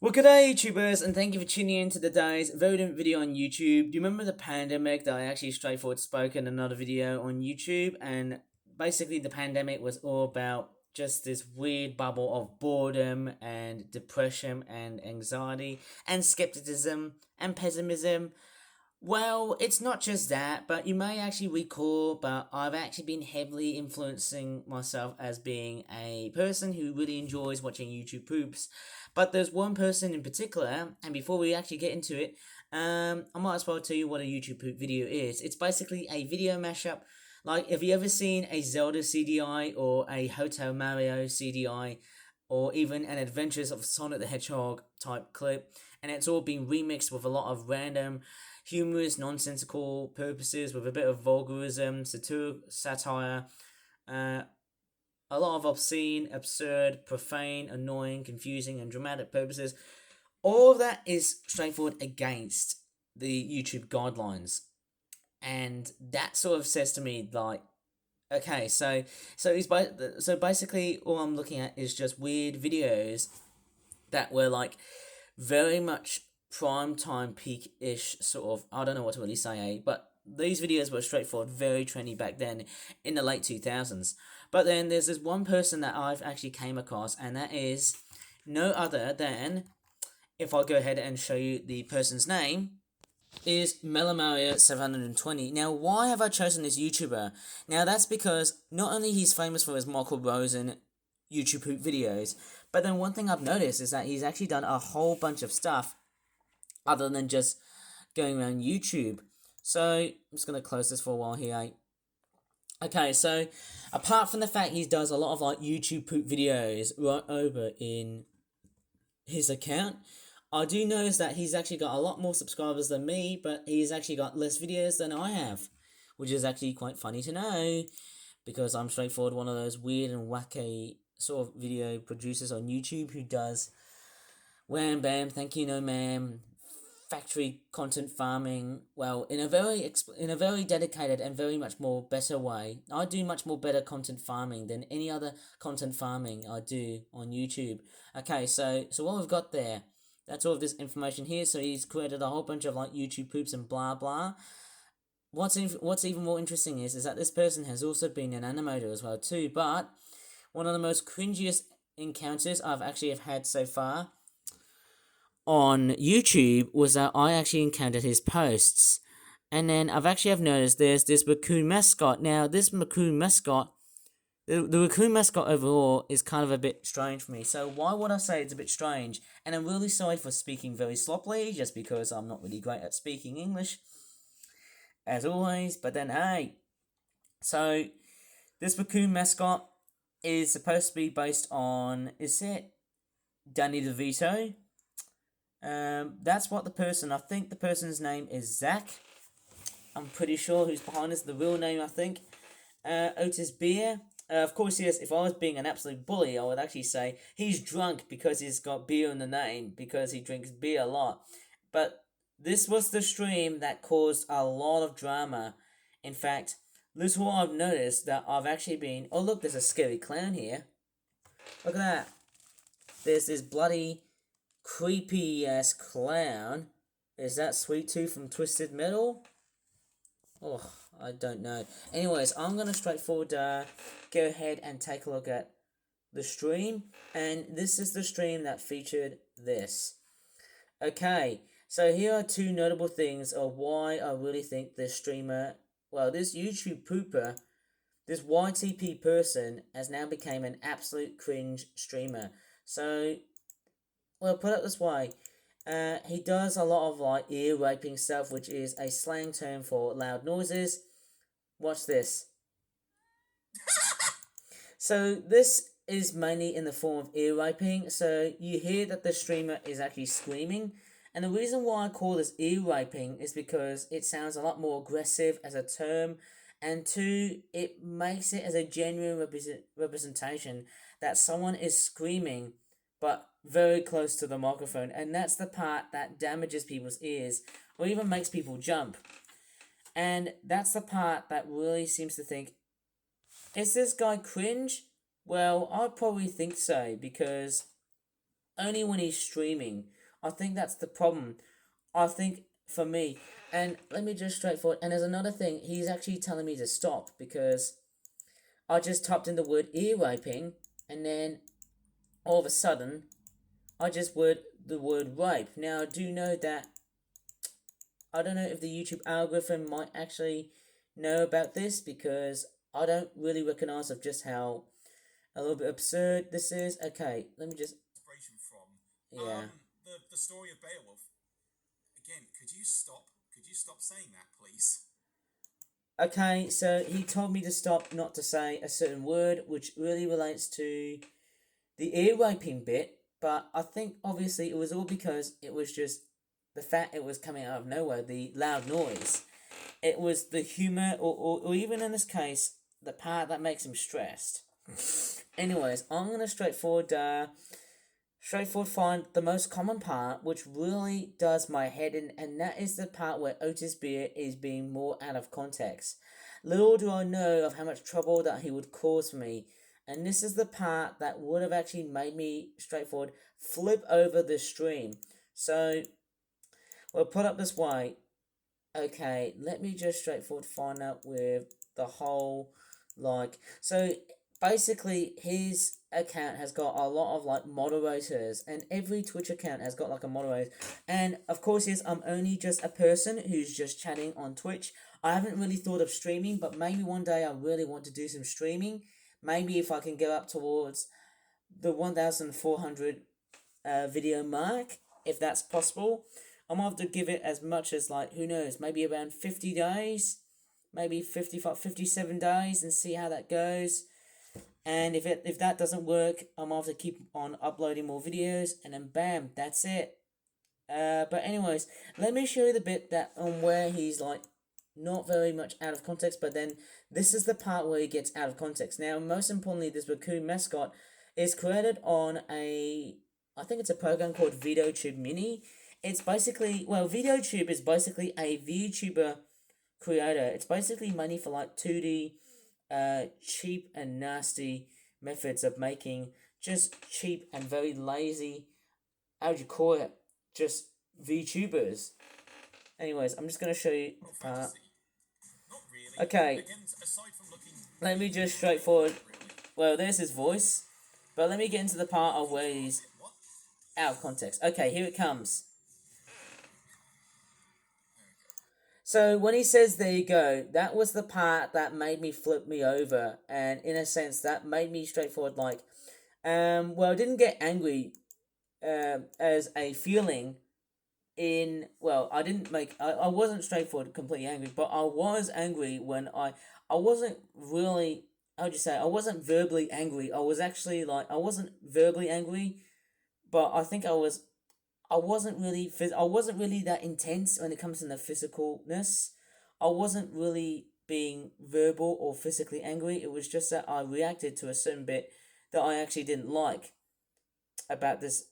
Well, g'day YouTubers, and thank you for tuning in to today's voting video on YouTube. Do you remember the pandemic that I actually straightforward spoke in another video on YouTube? And basically the pandemic was all about just this weird bubble of boredom and depression and anxiety and skepticism and pessimism. Well, it's not just that, but you may actually recall, but I've actually been heavily influencing myself as being a person who really enjoys watching YouTube poops. But there's one person in particular, and before we actually get into it, I might as well tell you what a YouTube poop video is. It's basically a video mashup. Like, have you ever seen a Zelda CDI or a Hotel Mario CDI, or even an Adventures of Sonic the Hedgehog type clip? And it's all been remixed with a lot of random humorous, nonsensical purposes with a bit of vulgarism, satire, uh, a lot of obscene, absurd, profane, annoying, confusing, and dramatic purposes. All of that is straightforward against the YouTube guidelines. And that sort of says to me, like, okay, so basically all I'm looking at is just weird videos that were like very much prime time peak ish sort of. I don't know what to really say, but these videos were straightforward, very trendy back then in the late 2000s. But then there's this one person that I've actually came across, and that is no other than, if I go ahead and show you the person's name, is Meleemario720. Now, why have I chosen this YouTuber? Now, that's because not only he's famous for his Michael Rosen YouTube poop videos, but then one thing I've noticed is that he's actually done a whole bunch of stuff other than just going around YouTube. So, I'm just going to close this for a while here. Okay, so apart from the fact he does a lot of like YouTube poop videos right over in his account, I do notice that he's actually got a lot more subscribers than me, but he's actually got less videos than I have, which is actually quite funny to know, because I'm straightforward one of those weird and wacky sort of video producers on YouTube who does wham bam, thank you no ma'am, factory content farming, well, in a very dedicated and very much more better way. I do much more better content farming than any other content farming I do on YouTube. Okay, so what we've got there, that's all of this information here. So he's created a whole bunch of like YouTube poops and blah blah. What's even more interesting is that this person has also been an animator as well too. But one of the most cringiest encounters I've actually had so far on YouTube was that I actually encountered his posts. And then have noticed there's this raccoon mascot. Now, this raccoon mascot, the raccoon mascot overall is kind of a bit strange for me. So why would I say it's a bit strange? And I'm really sorry for speaking very sloppily, just because I'm not really great at speaking English, as always. But then, hey, so this raccoon mascot is supposed to be based on, is it Danny DeVito? That's what I think the person's name is Zach. I'm pretty sure who's behind this, the real name, I think. Otis Beer. Of course, yes, if I was being an absolute bully, I would actually say he's drunk because he's got beer in the name, because he drinks beer a lot. But this was the stream that caused a lot of drama. In fact, this is what I've noticed, that I've actually been... Oh, look, there's a scary clown here. Look at that. There's this bloody creepy ass clown. Is that Sweet Tooth from Twisted Metal? Oh, I don't know. Anyways, I'm gonna straightforward go ahead and take a look at the stream, and this is the stream that featured this. Okay, so here are two notable things of why I really think this streamer, well, this YouTube pooper, this YTP person has now become an absolute cringe streamer. So, well, put it this way, he does a lot of like ear raping stuff, which is a slang term for loud noises. Watch this. So this is mainly in the form of ear raping. So you hear that the streamer is actually screaming. And the reason why I call this ear raping is because it sounds a lot more aggressive as a term. And two, it makes it as a genuine representation that someone is screaming, but very close to the microphone. And that's the part that damages people's ears, or even makes people jump. And that's the part that really seems to think, is this guy cringe? Well, I probably think so, because only when he's streaming. I think that's the problem. I think for me, and let me just straightforward. And there's another thing. He's actually telling me to stop because I just typed in the word ear raping, and then all of a sudden, I just the word rape. Now I do know that I don't know if the YouTube algorithm might actually know about this because I don't really recognize of just how a little bit absurd this is. Okay, let me just. Inspiration from. Yeah. The story of Beowulf. Again, could you stop? Could you stop saying that, please? Okay, so he told me to stop not to say a certain word, which really relates to the ear raping bit, but I think obviously it was all because it was just the fact it was coming out of nowhere, the loud noise. It was the humor, or even in this case, the part that makes him stressed. Anyways, I'm gonna straightforward find the most common part, which really does my head in, and that is the part where Otis Beer is being more out of context. Little do I know of how much trouble that he would cause me, and this is the part that would have actually made me straightforward flip over the stream. So, we'll put up this way. Okay, let me just straightforward find out with the whole so basically his account has got a lot of like moderators, and every Twitch account has got like a moderator. And of course, yes, I'm only just a person who's just chatting on Twitch. I haven't really thought of streaming, but maybe one day I really want to do some streaming. Maybe if I can go up towards the 1,400 video mark, if that's possible. I'm gonna have to give it as much as like, who knows, maybe around 50 days, maybe 55, 57 days, and see how that goes. And if that doesn't work, I'm gonna have to keep on uploading more videos, and then bam, that's it. But anyways, let me show you the bit that on where he's like not very much out of context, but then this is the part where he gets out of context. Now, most importantly, this raccoon mascot is created on I think it's a program called VideoTube Mini. It's basically, well, VideoTube is basically a VTuber creator. It's basically money for like 2D, cheap and nasty methods of making just cheap and very lazy, how would you call it, just VTubers. Anyways, I'm just going to show you Well, the part. Not really. Okay, Again, aside from looking. let me just straightforward. Well, there's his voice. But let me get into the part of where he's What? out of context. Okay, here it comes. So when he says there you go, that was the part that made me flip me over, and in a sense that made me straightforward like, well, I didn't get angry as a feeling in, well, I didn't make, I wasn't straightforward completely angry, but I was angry when I wasn't really, how would you say, I wasn't verbally angry. I was actually like, I wasn't verbally angry, but I think I wasn't really that intense when it comes to the physicalness. I wasn't really being verbal or physically angry. It was just that I reacted to a certain bit that I actually didn't like about this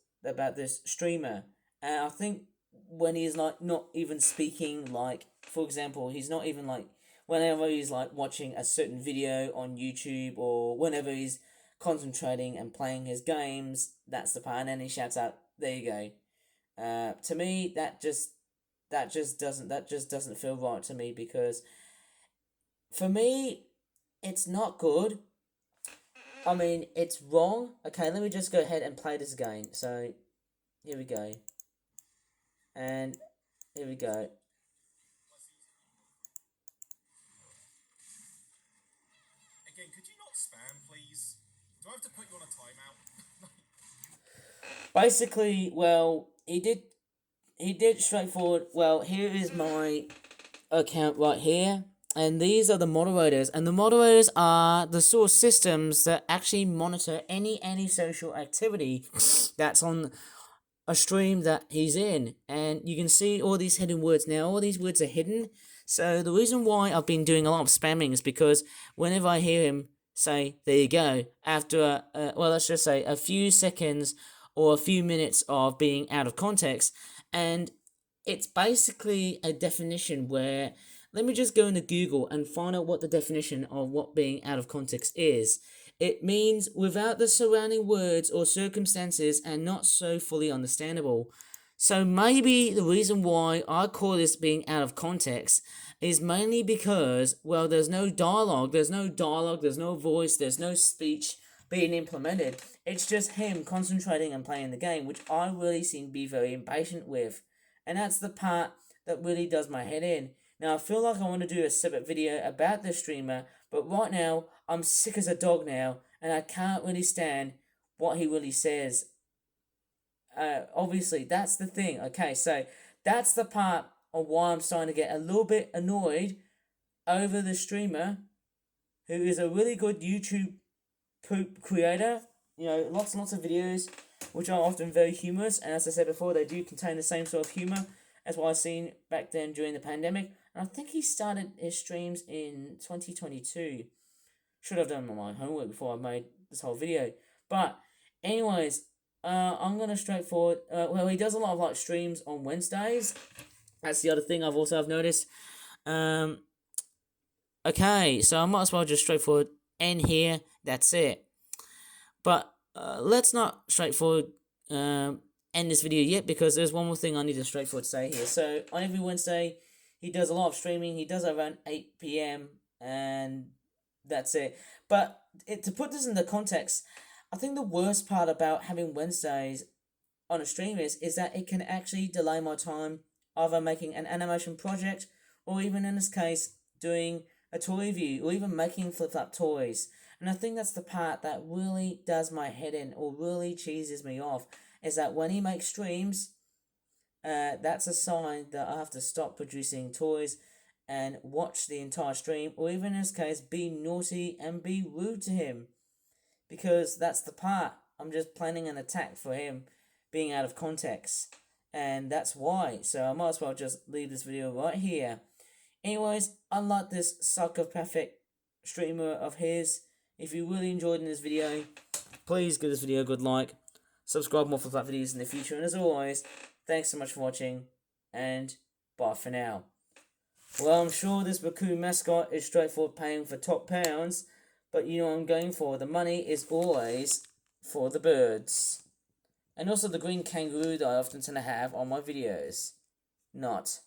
streamer. And I think when he's like not even speaking, like for example, he's not even like whenever he's like watching a certain video on YouTube, or whenever he's concentrating and playing his games, that's the part, and then he shouts out, "There you go." To me, that just doesn't feel right to me, because for me, it's not good. I mean, it's wrong. Okay, let me just go ahead and play this again. So here we go, and here we go. Again, could you not spam, please? Do I have to put you on a timeout? Basically, well, he did straightforward. Well, here is my account right here, and these are the moderators, and the moderators are the sort of systems that actually monitor any social activity that's on a stream that he's in. And you can see all these hidden words. Now all these words are hidden, so the reason why I've been doing a lot of spamming is because whenever I hear him say "there you go" after well, let's just say a few seconds or a few minutes of being out of context, and it's basically a definition where, let me just go into Google and find out what the definition of what being out of context is. It means without the surrounding words or circumstances and not so fully understandable. So maybe the reason why I call this being out of context is mainly because, well, there's no dialogue, there's no voice, there's no speech being implemented. It's just him concentrating and playing the game, which I really seem to be very impatient with. And that's the part that really does my head in. Now, I feel like I want to do a separate video about this streamer, but right now, I'm sick as a dog now, and I can't really stand what he really says. Obviously, that's the thing. Okay, so that's the part of why I'm starting to get a little bit annoyed over the streamer, who is a really good YouTube poop creator. You know, lots and lots of videos, which are often very humorous, and as I said before, they do contain the same sort of humor as what I've seen back then during the pandemic. And I think he started his streams in 2022. Should have done my homework before I made this whole video. But, anyways, I'm gonna straightforward. Well, he does a lot of like streams on Wednesdays. That's the other thing I've noticed. Um, okay, so I might as well just straightforward end here. That's it. But let's not straightforward end this video yet, because there's one more thing I need to straightforward say here. So on every Wednesday, he does a lot of streaming. He does it around 8 p.m. and that's it. But to put this into context, I think the worst part about having Wednesdays on a stream is that it can actually delay my time either making an animation project, or even in this case doing a toy review, or even making flip-flop toys. And I think that's the part that really does my head in, or really cheeses me off, is that when he makes streams, that's a sign that I have to stop producing toys and watch the entire stream, or even in this case, be naughty and be rude to him. Because that's the part. I'm just planning an attack for him being out of context. And that's why. So I might as well just leave this video right here. Anyways, unlike this psychopathic streamer of his, if you really enjoyed this video, please give this video a good like. Subscribe more for that videos in the future. And as always, thanks so much for watching. And bye for now. Well, I'm sure this raccoon mascot is straightforward paying for top pounds, but you know what I'm going for. The money is always for the birds. And also the green kangaroo that I often tend to have on my videos. Not.